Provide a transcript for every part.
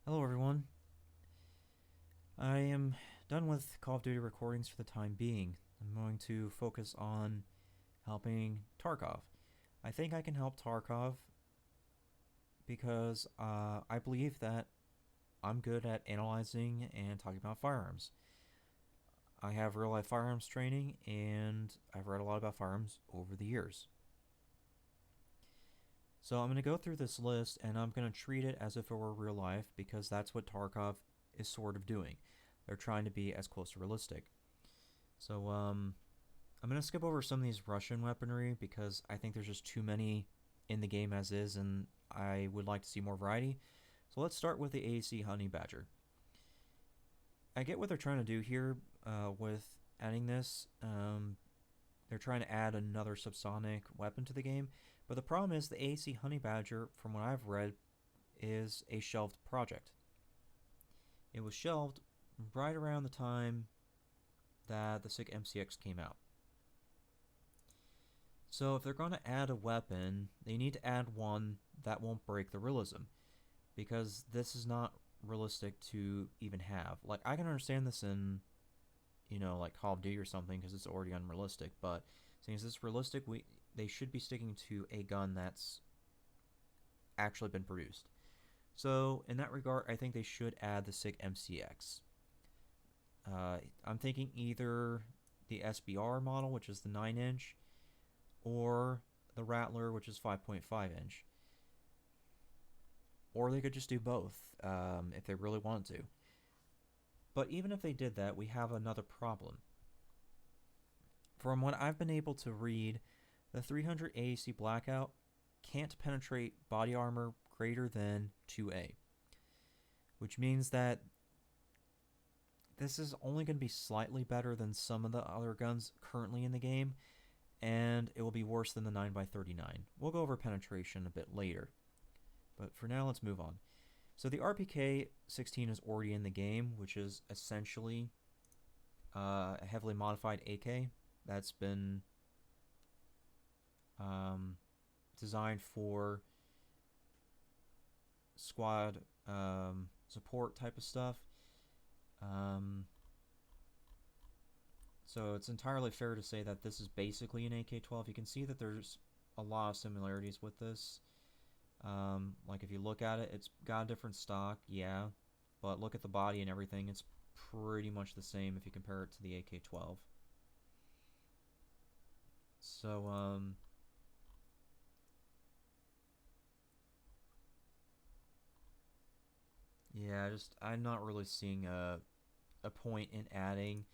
Hello, everyone. I am done with Call of Duty recordings for the time being. I'm going to focus on helping Tarkov. I think I can help Tarkov because I believe that I'm good at analyzing and talking about firearms. I have real life firearms training and I've read a lot about firearms over the years. So I'm going to go through this list and I'm going to treat it as if it were real life because that's what Tarkov is sort of doing. They're trying to be as close to realistic. So I'm going to skip over some of these Russian weaponry because I think there's just too many in the game as is and I would like to see more variety. So let's start with the AAC Honey Badger. I get what they're trying to do here with adding this. They're trying to add another subsonic weapon to the game, but the problem is the AAC Honey Badger, from what I've read, is a shelved project. It was shelved right around the time that the SIG MCX came out. So if they're going to add a weapon, they need to add one that won't break the realism, because this is not realistic to even have. Like, I can understand this in, like Call of Duty or something, because it's already unrealistic, but since it's realistic, they should be sticking to a gun that's actually been produced. So in that regard, I think they should add the SIG MCX. I'm thinking either the SBR model, which is the 9-inch, or the Rattler, which is 5.5-inch. Or they could just do both if they really wanted to. But even if they did that, we have another problem. From what I've been able to read, the 300 AAC Blackout can't penetrate body armor greater than 2A, which means that this is only going to be slightly better than some of the other guns currently in the game, and it will be worse than the 9x39. We'll go over penetration a bit later, but for now, let's move on. So the RPK-16 is already in the game, which is essentially a heavily modified AK that's been designed for squad support type of stuff. So it's entirely fair to say that this is basically an AK-12. You can see that there's a lot of similarities with this. Like if you look at it, it's got a different stock, yeah, but look at the body and everything, it's pretty much the same if you compare it to the AK-12. So, yeah, I'm not really seeing a point in adding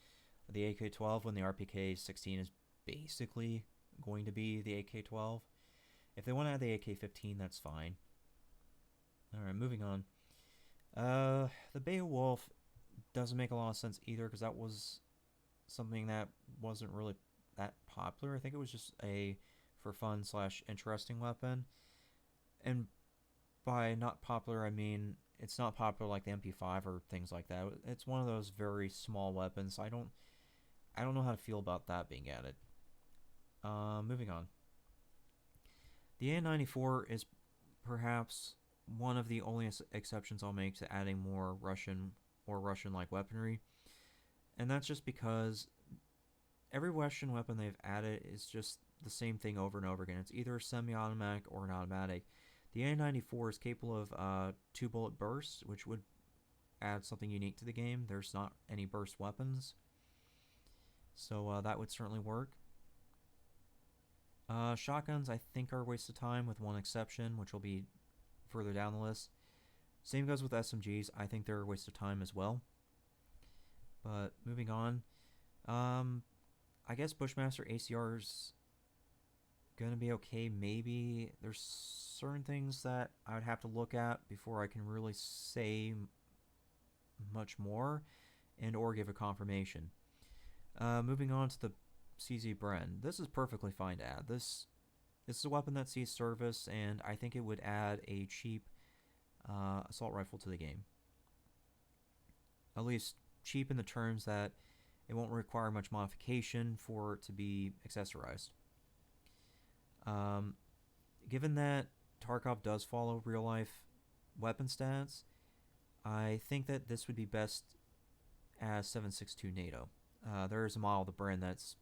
the AK-12 when the RPK-16 is basically going to be the AK-12. If they want to add the AK-15, that's fine. Alright, moving on. The Beowulf doesn't make a lot of sense either, because that was something that wasn't really that popular. I think it was just a for fun / interesting weapon. And by not popular, I mean it's not popular like the MP5 or things like that. It's one of those very small weapons. I don't know how to feel about that being added. Moving on. The A94 is perhaps one of the only exceptions I'll make to adding more Russian or Russian-like weaponry, and that's just because every Russian weapon they've added is just the same thing over and over again. It's either a semi-automatic or an automatic. The A94 is capable of 2-bullet bursts, which would add something unique to the game. There's not any burst weapons, so that would certainly work. Shotguns, I think, are a waste of time, with one exception, which will be further down the list. Same goes with SMGs. I think they're a waste of time as well. But moving on, I guess Bushmaster ACR's gonna be okay. Maybe there's certain things that I would have to look at before I can really say much more and or give a confirmation. Moving on to the CZ Bren. This is perfectly fine to add. This is a weapon that sees service, and I think it would add a cheap assault rifle to the game. At least cheap in the terms that it won't require much modification for it to be accessorized. Given that Tarkov does follow real life weapon stats, I think that this would be best as 7.62 NATO. There is a model of the Bren that's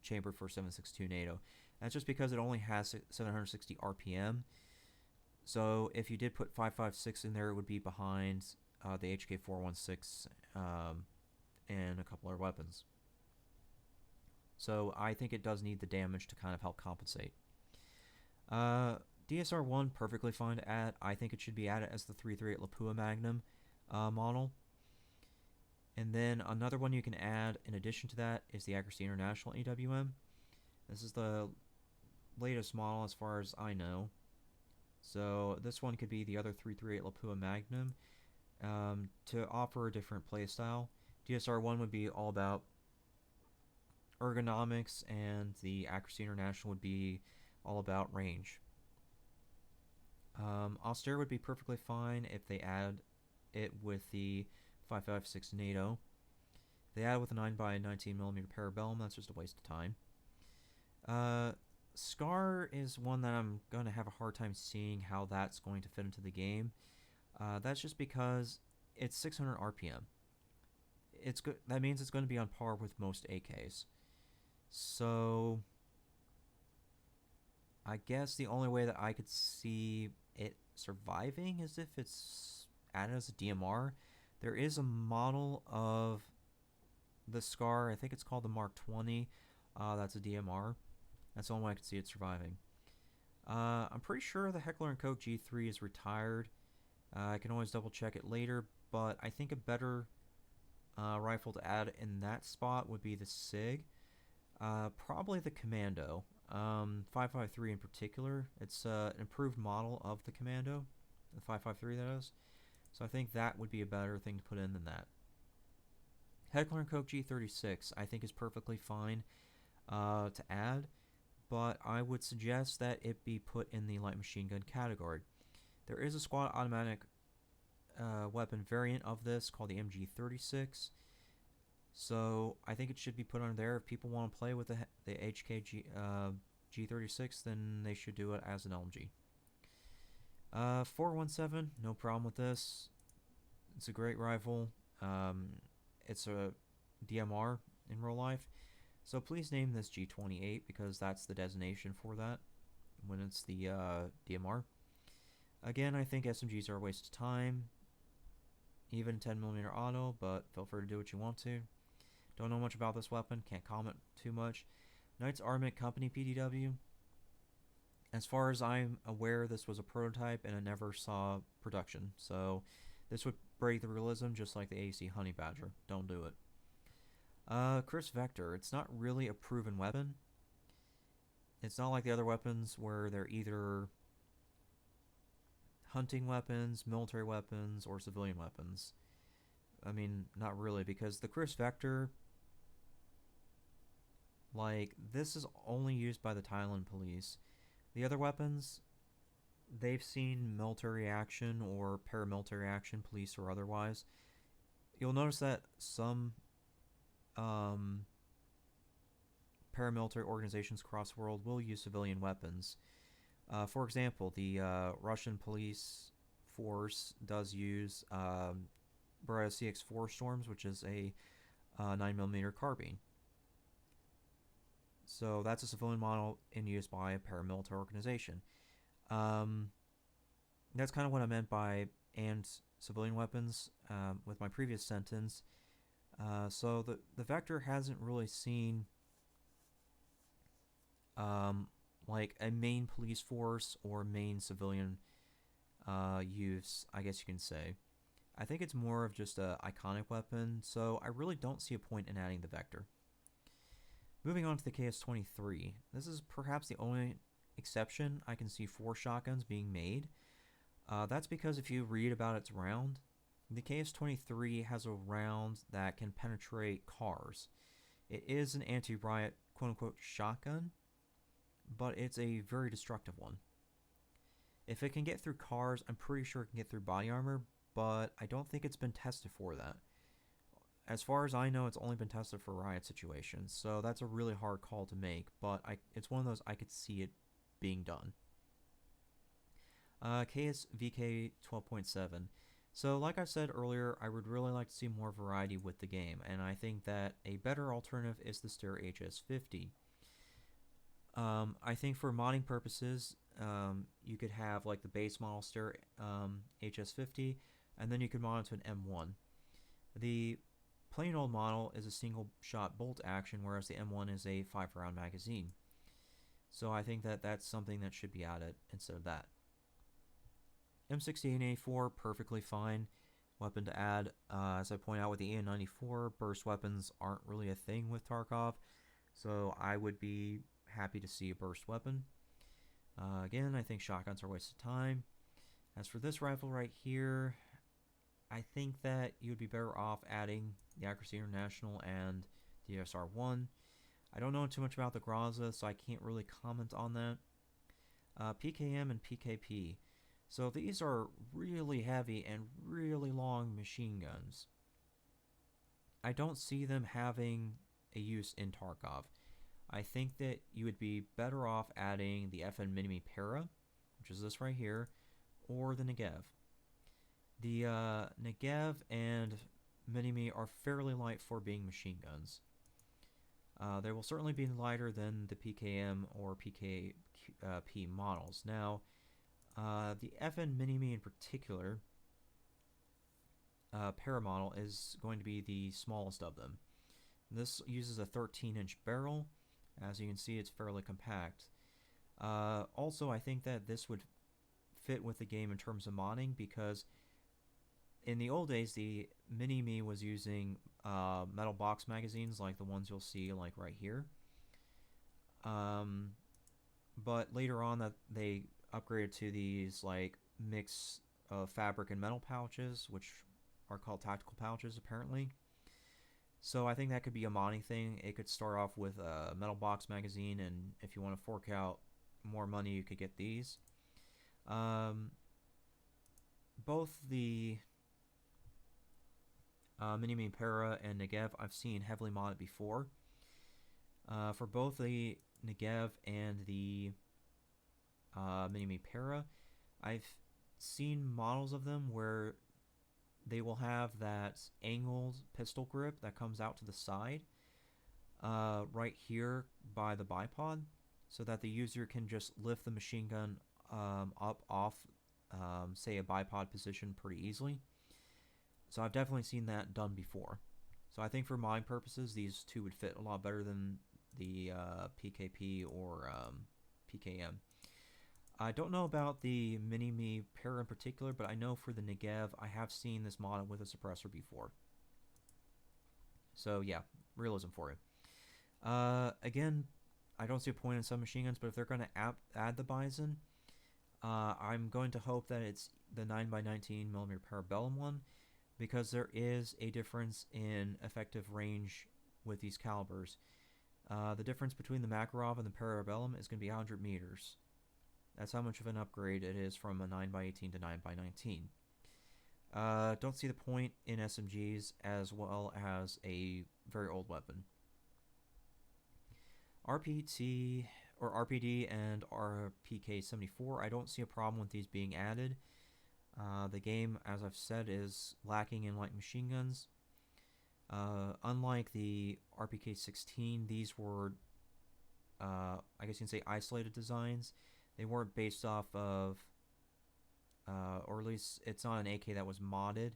chambered for 7.62 NATO. That's just because it only has 760 RPM. So if you did put 5.56 in there, it would be behind the HK416 and a couple other weapons. So I think it does need the damage to kind of help compensate. DSR-1, perfectly fine to add. I think it should be added as the 338 Lapua Magnum model. And then another one you can add in addition to that is the Accuracy International AWM. This is the latest model as far as I know. So this one could be the other 338 Lapua Magnum to offer a different playstyle. DSR-1 would be all about ergonomics, and the Accuracy International would be all about range. Austeyr would be perfectly fine if they add it with the 5.56 NATO. If they add it with a 9x19mm Parabellum, that's just a waste of time. Scar is one that I'm going to have a hard time seeing how that's going to fit into the game. That's just because it's 600 RPM. That means it's going to be on par with most AKs. So I guess the only way that I could see it surviving is if it's added as a DMR. There is a model of the Scar, I think it's called the Mark 20, that's a DMR. That's the only way I could see it surviving. I'm pretty sure the Heckler & Koch G3 is retired. I can always double check it later, but I think a better rifle to add in that spot would be the SIG. Probably the Commando. 5.53 in particular. It's an improved model of the Commando. The 5.53 that is. So I think that would be a better thing to put in than that. Heckler & Koch G36 I think is perfectly fine to add, but I would suggest that it be put in the light machine gun category. There is a squad automatic weapon variant of this called the MG36, so I think it should be put on there. If people want to play with the HK G36, then they should do it as an LMG. 417, no problem with this. It's a great rifle. It's a DMR in real life. So please name this G28 because that's the designation for that when it's the DMR. Again, I think SMGs are a waste of time. Even 10mm auto, but feel free to do what you want to. Don't know much about this weapon, can't comment too much. Knights Armament Company PDW. As far as I'm aware, this was a prototype and I never saw production. So this would break the realism just like the AEC Honey Badger. Don't do it. Chris Vector. It's not really a proven weapon. It's not like the other weapons where they're either hunting weapons, military weapons, or civilian weapons. I mean, not really, because the Chris Vector, like, this is only used by the Thailand police. The other weapons, they've seen military action or paramilitary action, police or otherwise. You'll notice that some paramilitary organizations across the world will use civilian weapons. For example, the Russian police force does use Beretta CX-4 Storms, which is a 9mm carbine. So that's a civilian model in use by a paramilitary organization. That's kind of what I meant by "and civilian weapons" with my previous sentence. So the Vector hasn't really seen like a main police force or main civilian use, I guess you can say. I think it's more of just an iconic weapon, so I really don't see a point in adding the Vector. Moving on to the KS-23. This is perhaps the only exception I can see for shotguns being made. That's because if you read about its round, the KS-23 has a round that can penetrate cars. It is an anti-riot quote-unquote shotgun, but it's a very destructive one. If it can get through cars, I'm pretty sure it can get through body armor, but I don't think it's been tested for that. As far as I know, it's only been tested for riot situations, so that's a really hard call to make, but it's one of those I could see it being done. KSVK 12.7. So, like I said earlier, I would really like to see more variety with the game, and I think that a better alternative is the Austeyr HS50. I think for modding purposes, you could have like the base model Austeyr HS50, and then you could mod it to an M1. The plain old model is a single shot bolt action, whereas the M1 is a 5-round magazine. So I think that that's something that should be added instead of that. M16A4, perfectly fine weapon to add. As I point out with the AN94, burst weapons aren't really a thing with Tarkov, so I would be happy to see a burst weapon. Again, I think shotguns are a waste of time. As for this rifle right here, I think that you would be better off adding the Accuracy International and the SR1. I don't know too much about the Graza, so I can't really comment on that. PKM and PKP. So these are really heavy and really long machine guns. I don't see them having a use in Tarkov. I think that you would be better off adding the FN Minimi Para, which is this right here, or the Negev. The Negev and Minimi are fairly light for being machine guns. They will certainly be lighter than the PKM or PKP models. Now, the FN Minimi in particular, Para model, is going to be the smallest of them. This uses a 13-inch barrel. As you can see, it's fairly compact. Also, I think that this would fit with the game in terms of modding, because in the old days, the Minimi was using metal box magazines like the ones you'll see like right here. But later on, that they upgraded to these like mix of fabric and metal pouches, which are called tactical pouches apparently. So I think that could be a modding thing. It could start off with a metal box magazine, and if you want to fork out more money, you could get these. Both the Minimi Para and Negev I've seen heavily modded before. For both the Negev and the Minimi Para, I've seen models of them where they will have that angled pistol grip that comes out to the side right here by the bipod, so that the user can just lift the machine gun up off, say, a bipod position pretty easily. So I've definitely seen that done before. So I think for modding purposes, these two would fit a lot better than the PKP or PKM. I don't know about the Minimi Para in particular, but I know for the Negev, I have seen this model with a suppressor before. So yeah, realism for you. Again, I don't see a point in submachine guns, but if they're going to add the Bizon, I'm going to hope that it's the 9x19mm Parabellum one, because there is a difference in effective range with these calibers. The difference between the Makarov and the Parabellum is going to be 100 meters. That's how much of an upgrade it is from a 9x18 to 9x19. Don't see the point in SMGs as well as a very old weapon. RPT or RPD and RPK-74, I don't see a problem with these being added. The game, as I've said, is lacking in light machine guns. Unlike the RPK-16, these were, I guess you can say, isolated designs. They weren't based off of, or at least it's not an AK that was modded.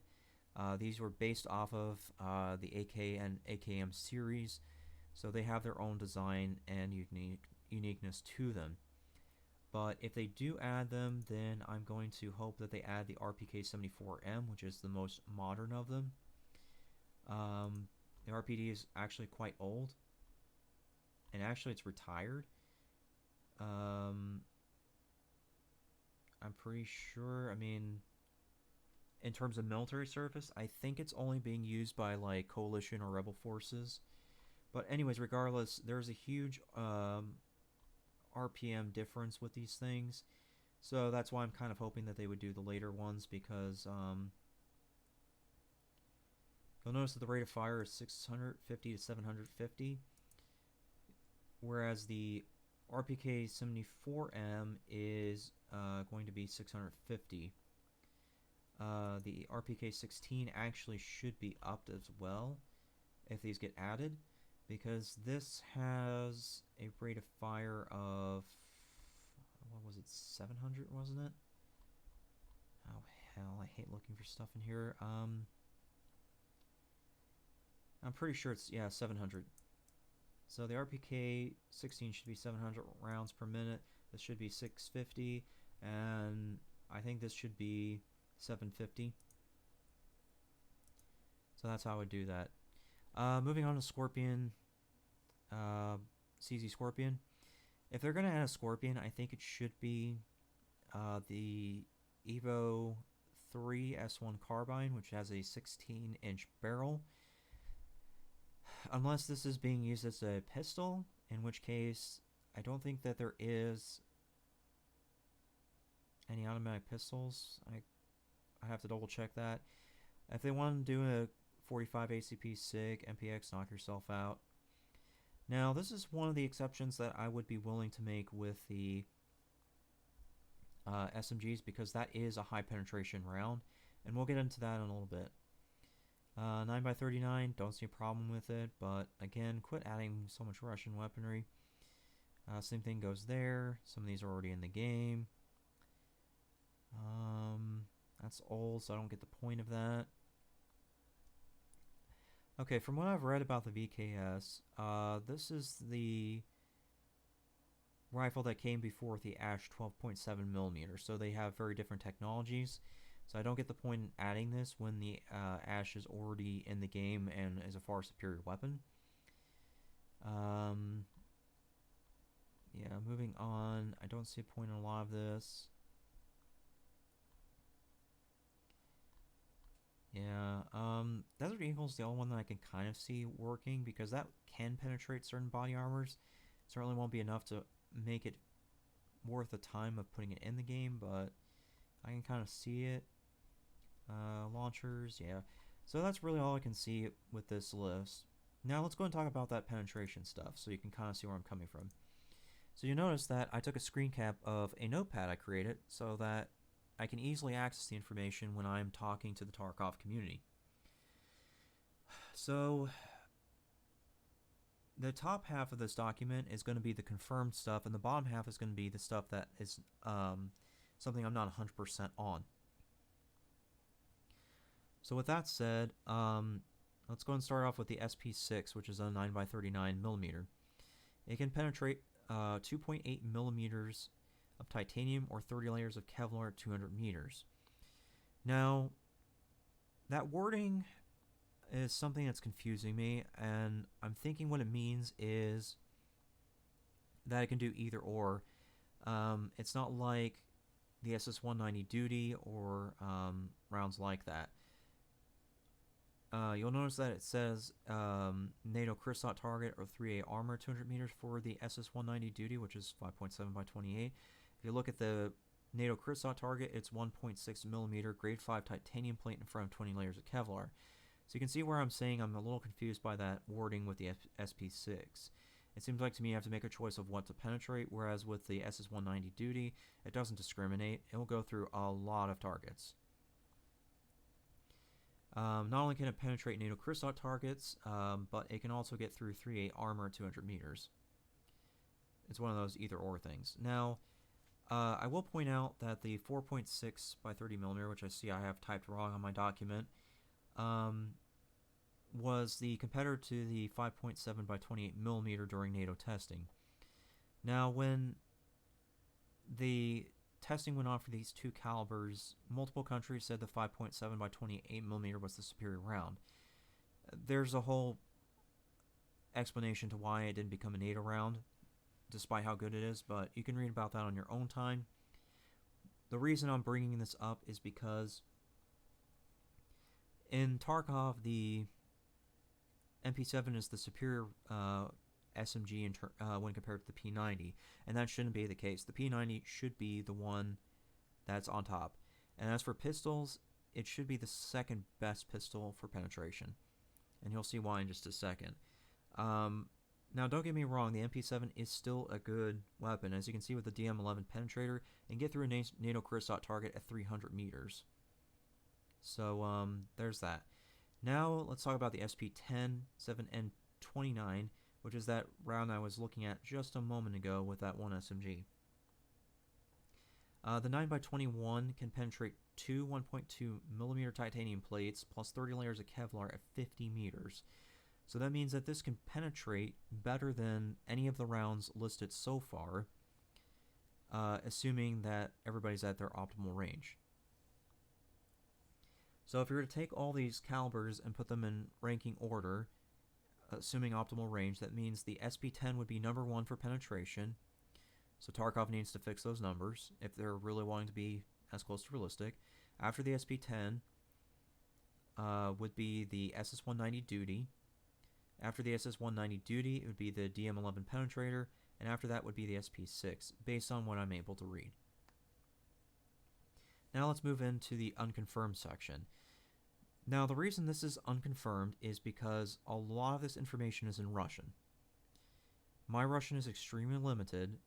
These were based off of the AK and AKM series, so they have their own design and uniqueness to them. But if they do add them, then I'm going to hope that they add the RPK-74M, which is the most modern of them. The RPD is actually quite old, and actually it's retired. I'm pretty sure, I mean, in terms of military service, I think it's only being used by like coalition or rebel forces. But anyways, regardless, there's a huge RPM difference with these things. So that's why I'm kind of hoping that they would do the later ones, because you'll notice that the rate of fire is 650 to 750, whereas the RPK-74M is going to be 650. the RPK-16 actually should be upped as well if these get added, because this has a rate of fire of, what was it, 700, wasn't it? Oh hell, I hate looking for stuff in here. I'm pretty sure it's, yeah, 700. So the RPK-16 should be 700 rounds per minute. This should be 650, and I think this should be 750. So that's how I would do that. Moving on to Skorpion, CZ Skorpion. If they're going to add a Skorpion, I think it should be the Evo 3 S1 carbine, which has a 16-inch barrel. Unless this is being used as a pistol, in which case I don't think that there is any automatic pistols. I have to double check that. If they want to do a 45 ACP SIG, MPX, knock yourself out. Now, this is one of the exceptions that I would be willing to make with the SMGs, because that is a high penetration round, and we'll get into that in a little bit. 9x39, don't see a problem with it, but again, quit adding so much Russian weaponry. Same thing goes there. Some of these are already in the game. That's old, so I don't get the point of that. Okay, from what I've read about the VKS, this is the rifle that came before the Ash 12.7mm, so they have very different technologies. So I don't get the point in adding this when the Ash is already in the game and is a far superior weapon. Yeah, moving on. I don't see a point in a lot of this. Yeah, Desert Eagle's the only one that I can kind of see working, because that can penetrate certain body armors. Certainly won't be enough to make it worth the time of putting it in the game, but I can kind of see it. Launchers, yeah. So that's really all I can see with this list. Now let's go and talk about that penetration stuff, so you can kind of see where I'm coming from. So you notice that I took a screen cap of a notepad I created so that I can easily access the information when I'm talking to the Tarkov community. So the top half of this document is going to be the confirmed stuff, and the bottom half is going to be the stuff that is something I'm not 100% on. So with that said, let's go and start off with the SP6, which is a 9x39mm. It can penetrate 2.8 millimeters of titanium or 30 layers of Kevlar at 200 meters. Now, that wording is something that's confusing me, and I'm thinking what it means is that it can do either or. It's not like the SS-190 duty or rounds like that. You'll notice that it says NATO Crisot target or 3A armor 200 meters for the SS-190 duty, which is 5.7 by 28. If you look at the NATO Crisot target, it's 1.6 millimeter grade 5 titanium plate in front of 20 layers of Kevlar. So you can see where I'm saying I'm a little confused by that wording with the SP6. It seems like to me I have to make a choice of what to penetrate, whereas with the SS-190 duty, it doesn't discriminate. It will go through a lot of targets. Not only can it penetrate NATO Crisot targets, but it can also get through 3A armor at 200 meters. It's one of those either or things. Now, I will point out that the 4.6 by 30mm, which I see I have typed wrong on my document, was the competitor to the 5.7 by 28mm during NATO testing. Now, when the testing went on for these two calibers, multiple countries said the 5.7 by 28mm was the superior round. There's a whole explanation to why it didn't become a NATO round, despite how good it is, but you can read about that on your own time. The reason I'm bringing this up is because in Tarkov, the MP7 is the superior SMG when compared to the P90, and that shouldn't be the case. The P90 should be the one that's on top. And as for pistols, it should be the second best pistol for penetration, and you'll see why in just a second. Now, don't get me wrong, the MP7 is still a good weapon, as you can see with the DM11 penetrator, and get through a NATO Crisot target at 300 meters. So there's that. Now let's talk about the SP10, 7, and 29, which is that round I was looking at just a moment ago with that one SMG. The 9x21 can penetrate two 1.2mm titanium plates plus 30 layers of Kevlar at 50 meters. So that means that this can penetrate better than any of the rounds listed so far, assuming that everybody's at their optimal range. So if you were to take all these calibers and put them in ranking order, assuming optimal range, that means the SP10 would be number 1 for penetration. So Tarkov needs to fix those numbers if they're really wanting to be as close to realistic. After the SP10 would be the SS190 Duty. After the SS190 Duty, it would be the DM11 Penetrator, and after that would be the SP6, based on what I'm able to read. Now let's move into the unconfirmed section. Now the reason this is unconfirmed is because a lot of this information is in Russian. My Russian is extremely limited,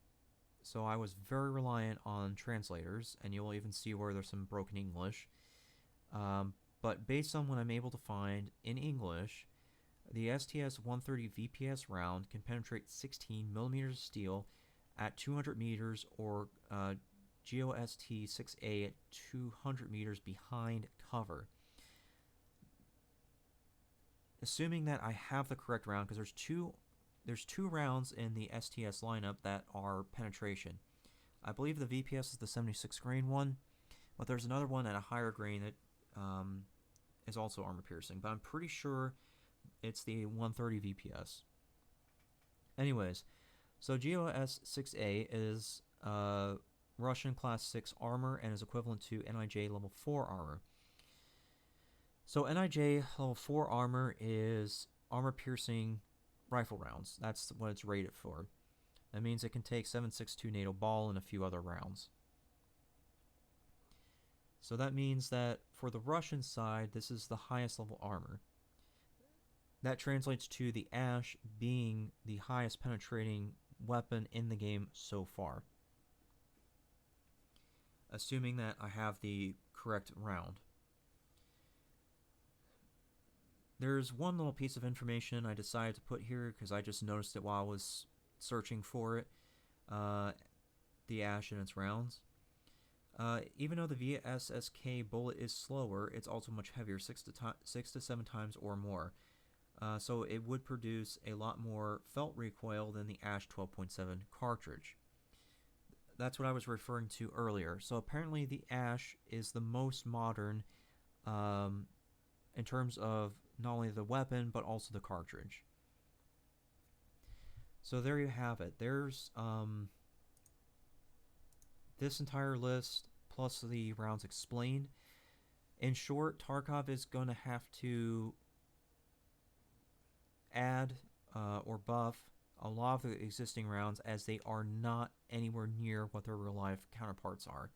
so I was very reliant on translators, and you'll even see where there's some broken English. But based on what I'm able to find in English, the STS-130 VPS round can penetrate 16mm of steel at 200 meters or GOST-6A at 200 meters behind cover. Assuming that I have the correct round, because there's two rounds in the STS lineup that are penetration. I believe the VPS is the 76 grain one, but there's another one at a higher grain that is also armor piercing, but I'm pretty sure it's the 130 VPS. Anyways, so GOS-6A is Russian class 6 armor and is equivalent to NIJ level 4 armor. So NIJ level 4 armor is armor piercing rifle rounds. That's what it's rated for. That means it can take 7.62 NATO ball and a few other rounds. So that means that for the Russian side, this is the highest level armor. That translates to the Ash being the highest penetrating weapon in the game so far, assuming that I have the correct round. There's one little piece of information I decided to put here because I just noticed it while I was searching for it, the Ash and its rounds. Even though the VSSK bullet is slower, it's also much heavier, 6 to 7 times or more. So it would produce a lot more felt recoil than the Ash 12.7 cartridge. That's what I was referring to earlier. So apparently the Ash is the most modern in terms of not only the weapon, but also the cartridge. So there you have it. There's this entire list, plus the rounds explained. In short, Tarkov is going to have to add or buff a lot of the existing rounds, as they are not anywhere near what their real life counterparts are.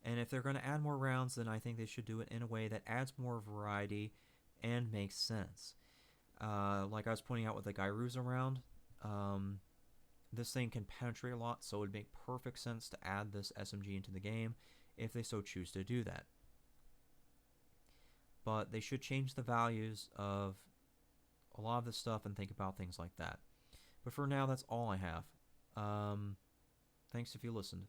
And if they're going to add more rounds, then I think they should do it in a way that adds more variety and makes sense. Like I was pointing out with the Gairuza round, this thing can penetrate a lot, so it would make perfect sense to add this SMG into the game if they so choose to do that. But they should change the values of a lot of this stuff and think about things like that. But for now, that's all I have. Thanks if you listened.